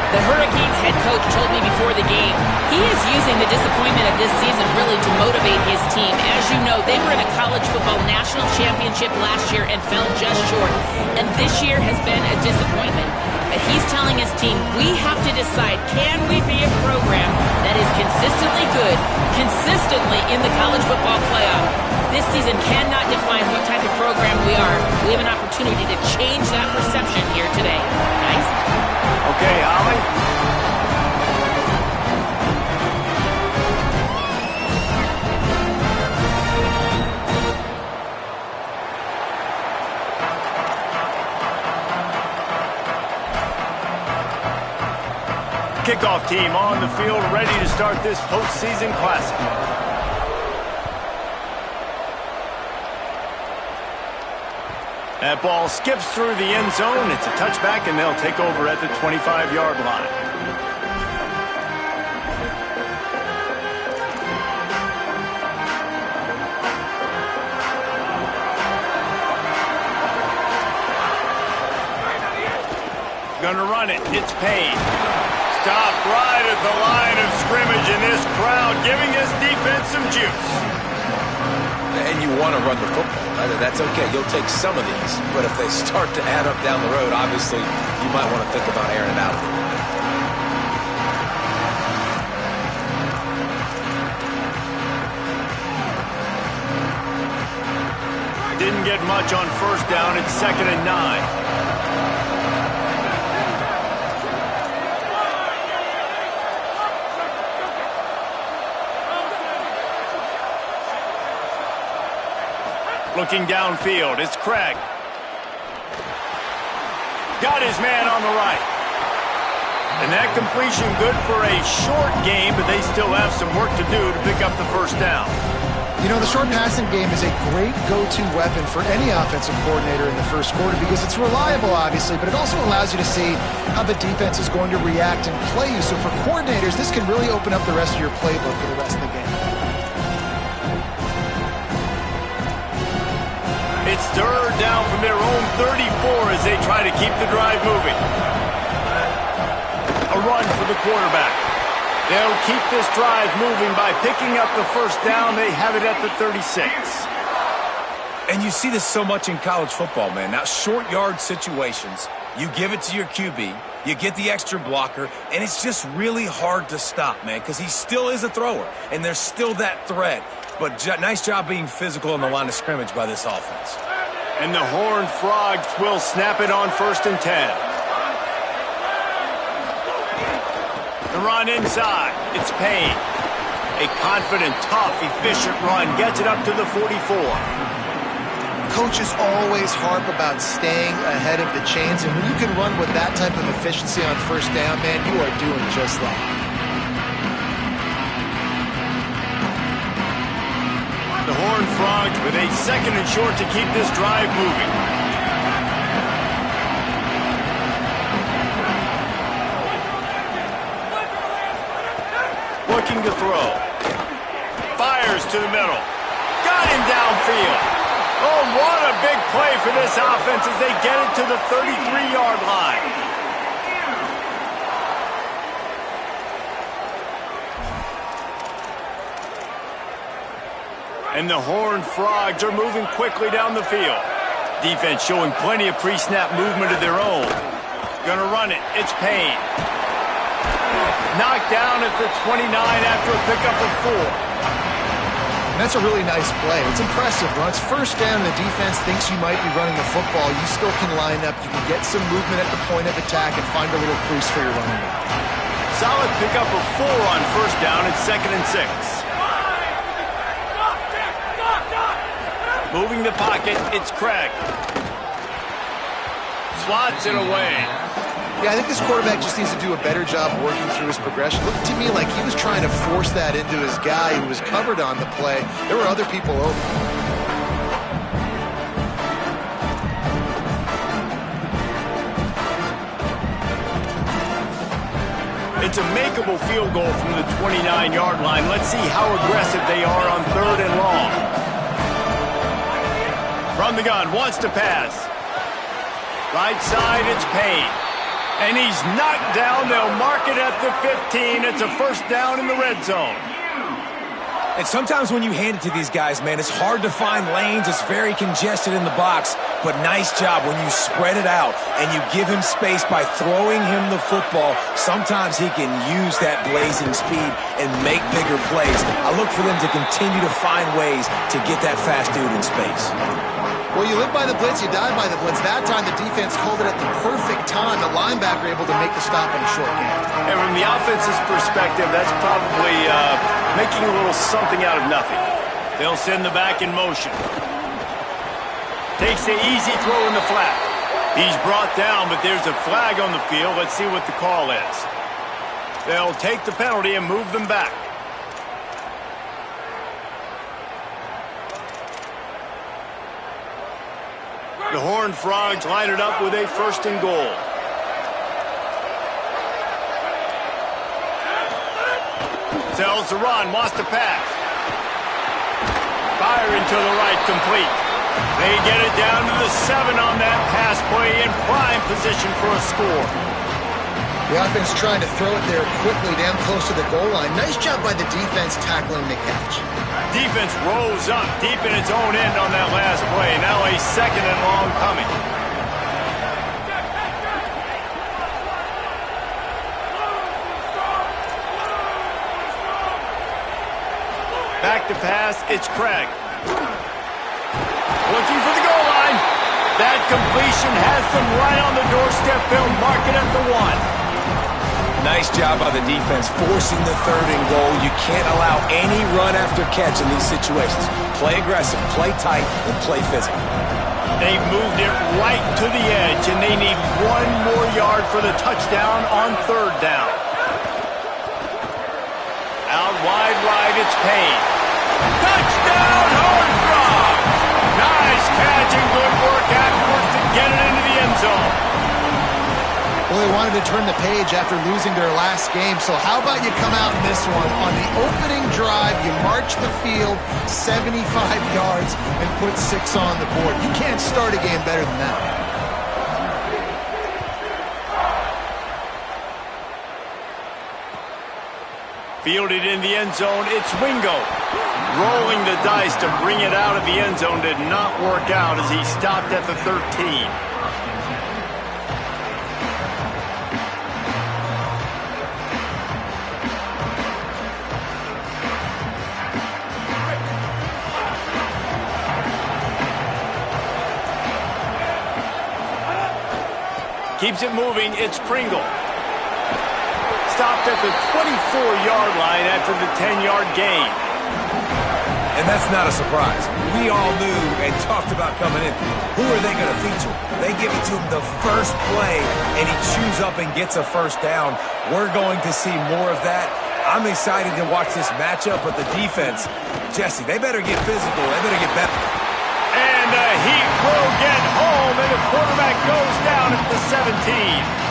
The Hurricanes head coach told me before the game he is using the disappointment of this season really to motivate his team. As you know, they were in a college football national championship last year and fell just short. And this year has been a disappointment. But he's telling his team, we have to decide, can we be a program that is consistently good, consistently in the college football playoff? This season cannot define what type of program we are. We have an opportunity to change that perception here today. Guys? Okay, Holly. Kickoff team on the field, ready to start this postseason classic. That ball skips through the end zone. It's a touchback, and they'll take over at the 25-yard line. Gonna run it. It's Payne. Stopped right at the line of scrimmage, and this crowd giving his defense some juice. And you want to run the football. That's okay. You'll take some of these. But if they start to add up down the road, obviously, you might want to think about airing it out a little bit. Didn't get much on first down. It's 2nd and 9. Looking downfield, it's Craig. Got his man on the right. And that completion good for a short game, but they still have some work to do to pick up the first down. You know, the short passing game is a great go-to weapon for any offensive coordinator in the first quarter because it's reliable, obviously, but it also allows you to see how the defense is going to react and play you. So for coordinators, this can really open up the rest of your playbook for the rest of the game. It's 3rd down from their own 34 as they try to keep the drive moving. A run for the quarterback. They'll keep this drive moving by picking up the first down. They have it at the 36. And you see this so much in college football, man. Now, short yard situations, you give it to your QB, you get the extra blocker, and it's just really hard to stop, man, because he still is a thrower, and there's still that threat. But nice job being physical on the line of scrimmage by this offense. And the Horned Frogs will snap it on 1st and 10. The run inside. It's Payne. A confident, tough, efficient run gets it up to the 44. Coaches always harp about staying ahead of the chains, and when you can run with that type of efficiency on first down, man, you are doing just that. The Horned Frogs with a 2nd and short to keep this drive moving. Looking to throw. Fires to the middle. Got him downfield. Oh, what a big play for this offense as they get it to the 33-yard line. And the Horned Frogs are moving quickly down the field. Defense showing plenty of pre-snap movement of their own. Gonna run it. It's Payne. Knocked down at the 29 after a pickup of 4. And that's a really nice play. It's impressive. When it's first down, the defense thinks you might be running the football. You still can line up. You can get some movement at the point of attack and find a little crease for your running back. Solid pickup of 4 on first down. It's 2nd and 6. Moving the pocket, it's Craig. Slots it away. Yeah, I think this quarterback just needs to do a better job working through his progression. Looked to me like he was trying to force that into his guy who was covered on the play. There were other people open. It's a makeable field goal from the 29-yard line. Let's see how aggressive they are on 3rd and long. From the gun, wants to pass. Right side, it's Payne. And he's knocked down. They'll mark it at the 15. It's a first down in the red zone. And sometimes when you hand it to these guys, man, it's hard to find lanes. It's very congested in the box. But nice job when you spread it out and you give him space by throwing him the football. Sometimes he can use that blazing speed and make bigger plays. I look for them to continue to find ways to get that fast dude in space. Well, you live by the blitz, you die by the blitz. That time the defense called it at the perfect time. The linebacker able to make the stop on a short game. And from the offense's perspective, that's probably making a little something out of nothing. They'll send the back in motion. Takes the easy throw in the flat. He's brought down, but there's a flag on the field. Let's see what the call is. They'll take the penalty and move them back. The Horned Frogs line it up with a first and goal. Tells the run, wants to pass. Fire into the right, complete. They get it down to the 7 on that pass play in prime position for a score. The offense trying to throw it there quickly down close to the goal line. Nice job by the defense tackling the catch. Defense rolls up deep in its own end on that last play. Now a second and long coming. Back to pass, it's Craig. Looking for the goal line. That completion has them right on the doorstep. They'll mark it at the 1. Nice job by the defense forcing the third and goal. You can't allow any run after catch in these situations. Play aggressive, play tight, and play physical. They've moved it right to the edge, and they need 1 more yard for the touchdown on third down. Out wide right, it's Payne. Touchdown, Horned Frogs! Nice catch and good work afterwards to get it into the end zone. Well, they wanted to turn the page after losing their last game, so how about you come out in this one? On the opening drive, you march the field 75 yards and put 6 on the board. You can't start a game better than that. Fielded in the end zone, it's Wingo. Rolling the dice to bring it out of the end zone did not work out as he stopped at the 13. Keeps it moving, it's Pringle. Stopped at the 24-yard line after the 10-yard gain. And that's not a surprise. We all knew and talked about coming in. Who are they going to feature? They give it to him the first play, and he chews up and gets a first down. We're going to see more of that. I'm excited to watch this matchup, but the defense, Jesse, they better get physical. They better get better. And the Heat will get home, and the quarterback goes down at the 17.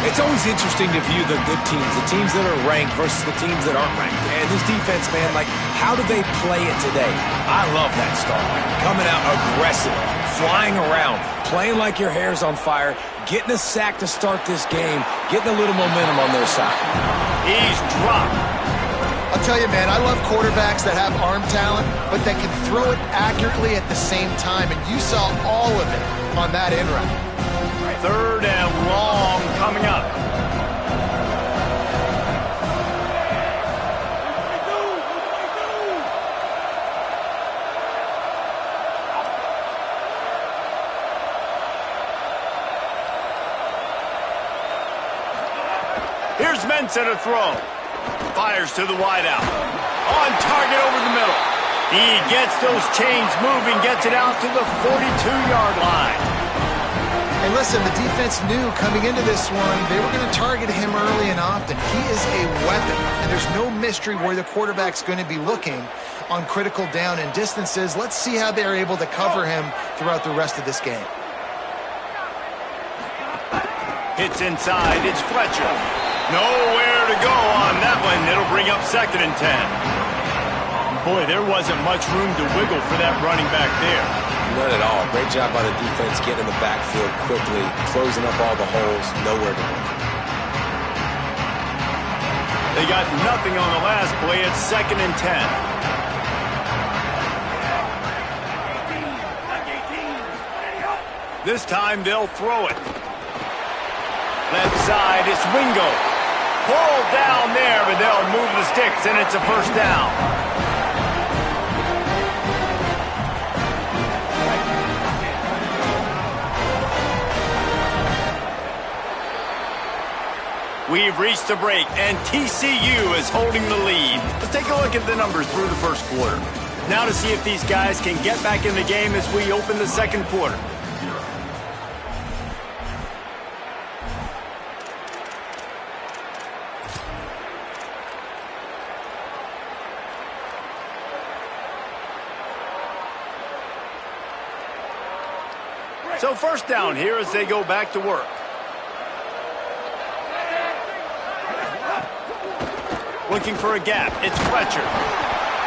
It's always interesting to view the good teams, the teams that are ranked versus the teams that aren't ranked. And this defense, man, like, how do they play it today? I love that start, man. Coming out aggressive, flying around, playing like your hair's on fire, getting a sack to start this game, getting a little momentum on their side. He's dropped. I'll tell you, man, I love quarterbacks that have arm talent, but that can throw it accurately at the same time, and you saw all of it on that end route. Third and long coming up. Here's Mensah to throw. Fires to the wideout. On target over the middle. He gets those chains moving, gets it out to the 42-yard line. And listen, the defense knew coming into this one, they were going to target him early and often. He is a weapon, and there's no mystery where the quarterback's going to be looking on critical down and distances. Let's see how they're able to cover him throughout the rest of this game. Hits inside, it's Fletcher. Nowhere to go on that one. It'll bring up 2nd and 10. Boy, there wasn't much room to wiggle for that running back there. None at all. Great job by the defense getting in the backfield quickly, closing up all the holes, nowhere to run. They got nothing on the last play. It's 2nd and 10. This time they'll throw it. Left side, it's Wingo. Pulled down there, but they'll move the sticks, and it's a first down. We've reached the break, and TCU is holding the lead. Let's take a look at the numbers through the first quarter. Now to see if these guys can get back in the game as we open the second quarter. So first down here as they go back to work. Looking for a gap. It's Fletcher.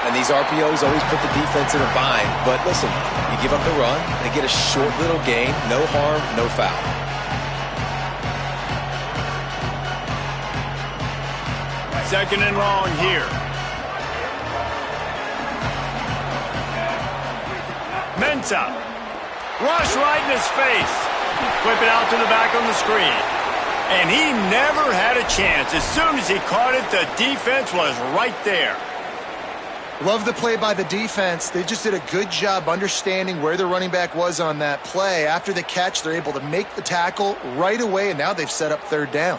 And these RPOs always put the defense in a bind. But listen, you give up the run, they get a short little gain, no harm, no foul. Second and long here. Mensah. Rush right in his face. Flip it out to the back on the screen. And he never had a chance. As soon as he caught it, the defense was right there. Love the play by the defense. They just did a good job understanding where the running back was on that play. After the catch, they're able to make the tackle right away, and now they've set up third down.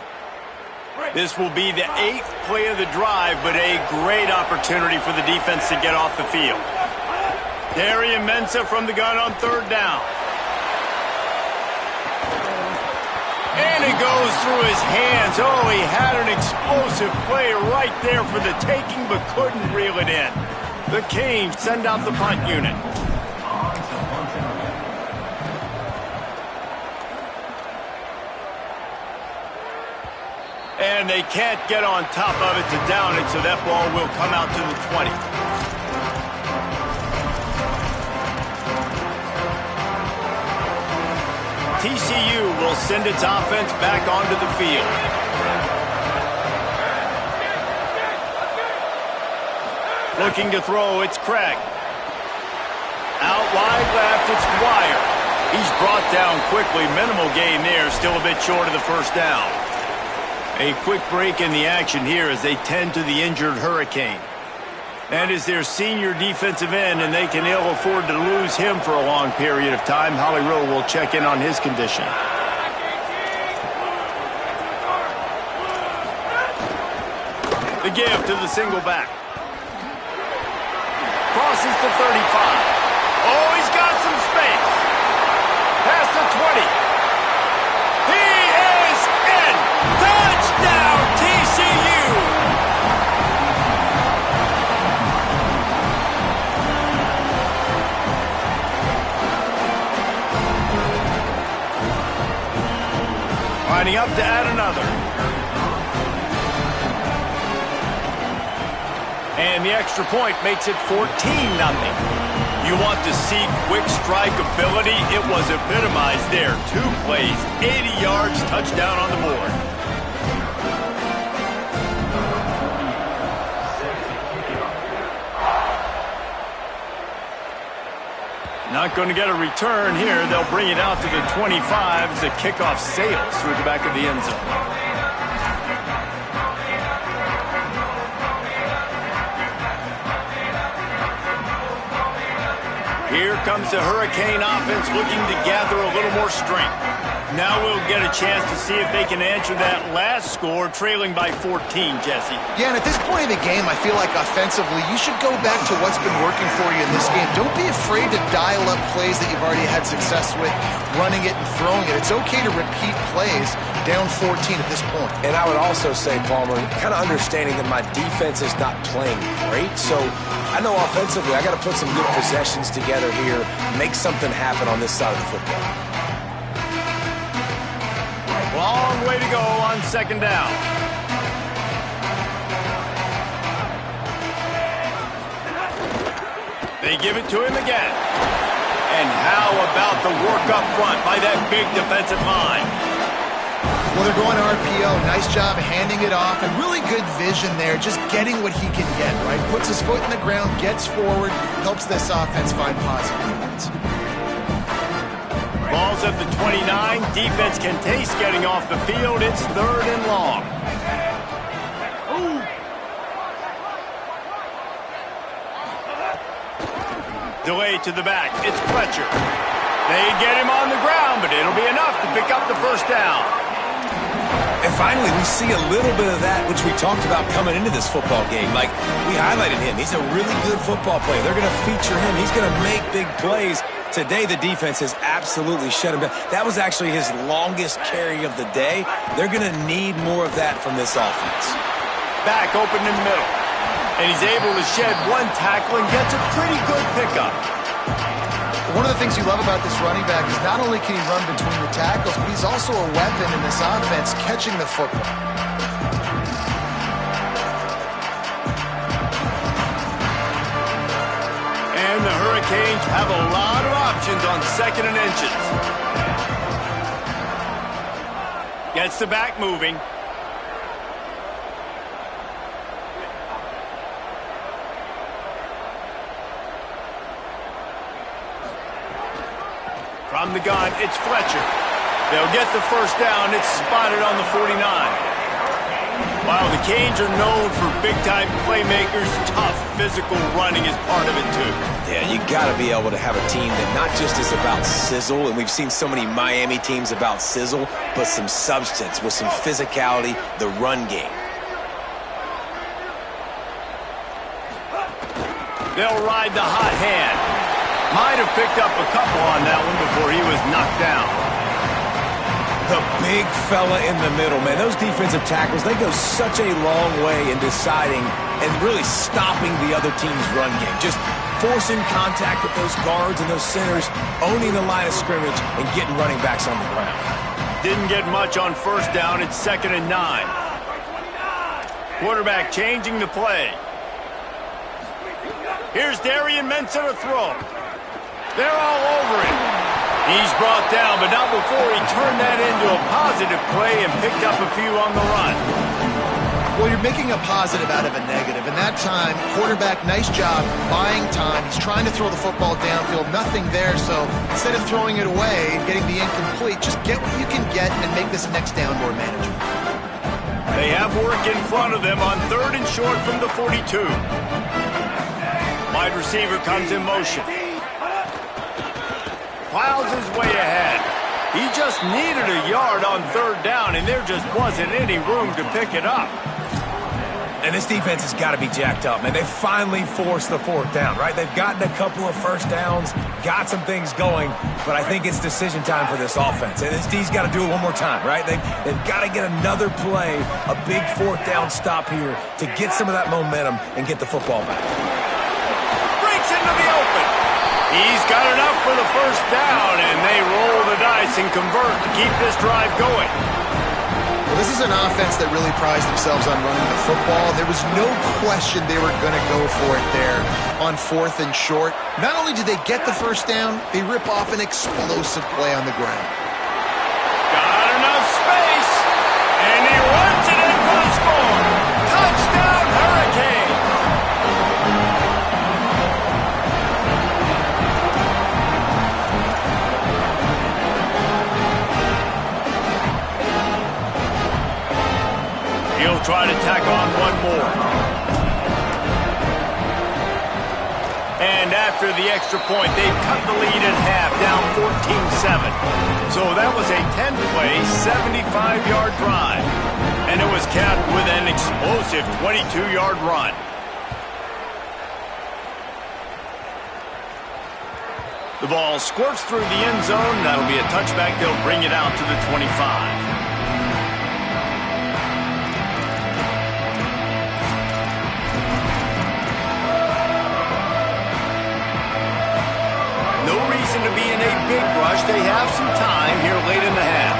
This will be the 8th play of the drive, but a great opportunity for the defense to get off the field. Darian Mensah from the gun on third down. And it goes through his hands. Oh, he had an explosive play right there for the taking, but couldn't reel it in. The Canes send out the punt unit. And they can't get on top of it to down it, so that ball will come out to the 20. TCU will send its offense back onto the field. Looking to throw, it's Craig. Out wide left, it's Dwyer. He's brought down quickly. Minimal gain there, still a bit short of the first down. A quick break in the action here as they tend to the injured Hurricane. That is their senior defensive end, and they can ill afford to lose him for a long period of time. Holly Rowe will check in on his condition. The give to the single back. Crosses the 35. Oh, he's got some space. Past the 20. He is in. Touchdown, TCU. Lining up to add another. And the extra point makes it 14-0. You want to see quick strike ability? It was epitomized there. 2 plays, 80 yards, touchdown on the board. Not going to get a return here. They'll bring it out to the 25 as the kickoff sails through the back of the end zone. Here comes the Hurricane offense looking to gather a little more strength. Now we'll get a chance to see if they can answer that last score, trailing by 14, Jesse. Yeah, and at this point in the game, I feel like offensively, you should go back to what's been working for you in this game. Don't be afraid to dial up plays that you've already had success with, running it and throwing it. It's okay to repeat plays down 14 at this point. And I would also say, Palmer, kind of understanding that my defense is not playing great, so I know offensively I got to put some good possessions together here, make something happen on this side of the football. Long way to go on second down. They give it to him again. And how about the work up front by that big defensive line? Well, they're going RPO. Nice job handing it off, and really good vision there, just getting what he can get, right? Puts his foot in the ground, gets forward, helps this offense find positive moments. Ball's at the 29. Defense can taste getting off the field. It's 3rd and long. Delay to the back. It's Fletcher. They get him on the ground, but it'll be enough to pick up the first down. And finally, we see a little bit of that, which we talked about coming into this football game. Like, we highlighted him. He's a really good football player. They're going to feature him. He's going to make big plays. Today, the defense has absolutely shut him down. That was actually his longest carry of the day. They're going to need more of that from this offense. Back open in the middle. And he's able to shed one tackle and gets a pretty good pickup. One of the things you love about this running back is not only can he run between the tackles, but he's also a weapon in this offense catching the football. And the Hurricanes have a lot of options on 2nd and inches. Gets the back moving. From the gun, it's Fletcher. They'll get the first down. It's spotted on the 49. While the Canes are known for big-time playmakers, tough physical running is part of it, too. Yeah, you got to be able to have a team that not just is about sizzle, and we've seen so many Miami teams about sizzle, but some substance with some physicality, the run game. They'll ride the hot hand. Might have picked up a couple on that one before he was knocked down. The big fella in the middle, man. Those defensive tackles, they go such a long way in deciding and really stopping the other team's run game. Just forcing contact with those guards and those centers, owning the line of scrimmage, and getting running backs on the ground. Didn't get much on first down. It's 2nd and 9. Quarterback changing the play. Here's Darian Mensah to throw. They're all over him. He's brought down, but not before he turned that into a positive play and picked up a few on the run. Well, you're making a positive out of a negative, and that time, quarterback, nice job buying time. He's trying to throw the football downfield, nothing there, so instead of throwing it away and getting the incomplete, just get what you can get and make this next down more manageable. They have work in front of them on 3rd and short from the 42. Wide receiver comes in motion. Plows his way ahead. He just needed a yard on 3rd down, and there just wasn't any room to pick it up. And this defense has got to be jacked up, man. They finally forced the 4th down, right? They've gotten a couple of first downs, got some things going, but I think it's decision time for this offense. And this D's got to do it one more time, right? They've got to get another play, a big 4th down stop here to get some of that momentum and get the football back. Breaks into the open. He's got enough for the first down, and they roll the dice and convert to keep this drive going. Well, this is an offense that really prides themselves on running the football. There was no question they were going to go for it there on 4th and short. Not only did they get the first down, they rip off an explosive play on the ground. Got enough space, and he runs it in for the score. Touchdown, Hurricane! He'll try to tack on one more. And after the extra point, they've cut the lead in half, down 14-7. So that was a 10-play, 75-yard drive. And it was capped with an explosive 22-yard run. The ball squirts through the end zone. That'll be a touchback. They'll bring it out to the 25. To be in a big rush. They have some time here late in the half.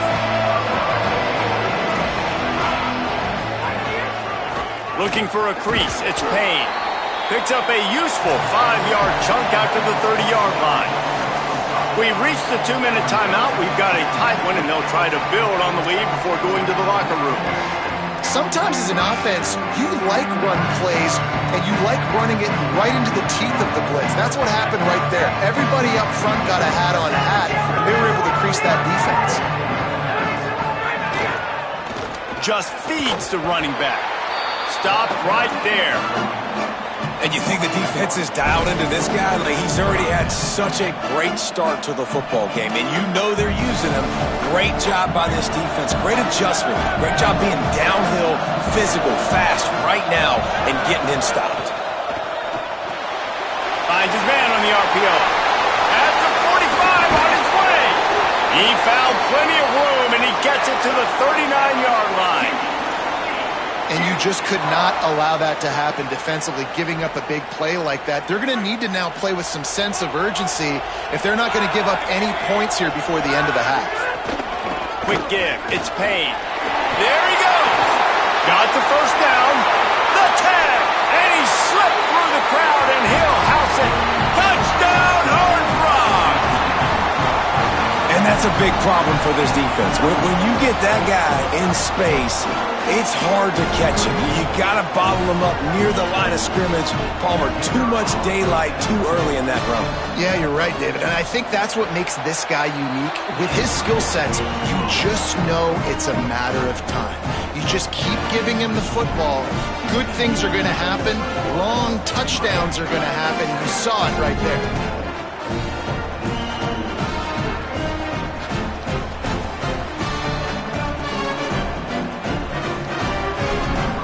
Looking for a crease. It's Payne. Picks up a useful 5-yard chunk out to the 30-yard line. We've reached the 2-minute timeout. We've got a tight one, and they'll try to build on the lead before going to the locker room. Sometimes as an offense, you like run plays, and you like running it right into the teeth of the blitz. That's what happened right there. Everybody up front got a hat on a hat, and they were able to crease that defense. Just feeds the running back. Stopped right there. And you think the defense is dialed into this guy? Like, he's already had such a great start to the football game, and you know they're using him. Great job by this defense. Great adjustment. Great job being downhill, physical, fast right now, and getting him stopped. Finds his man on the RPO. At the 45 on his way. He found plenty of room, and he gets it to the 39-yard line. And you just could not allow that to happen defensively, giving up a big play like that. They're going to need to now play with some sense of urgency if they're not going to give up any points here before the end of the half. Quick give. It's Payne. There he goes. Got the first down. The tag. And he slipped through the crowd, and he'll house it. Touchdown, Hard Rock. And that's a big problem for this defense. When you get that guy in space, it's hard to catch him. You got to bottle him up near the line of scrimmage. Palmer, too much daylight too early in that run. Yeah, you're right, David. And I think that's what makes this guy unique. With his skill sets, you just know it's a matter of time. You just keep giving him the football. Good things are going to happen. Long touchdowns are going to happen. You saw it right there.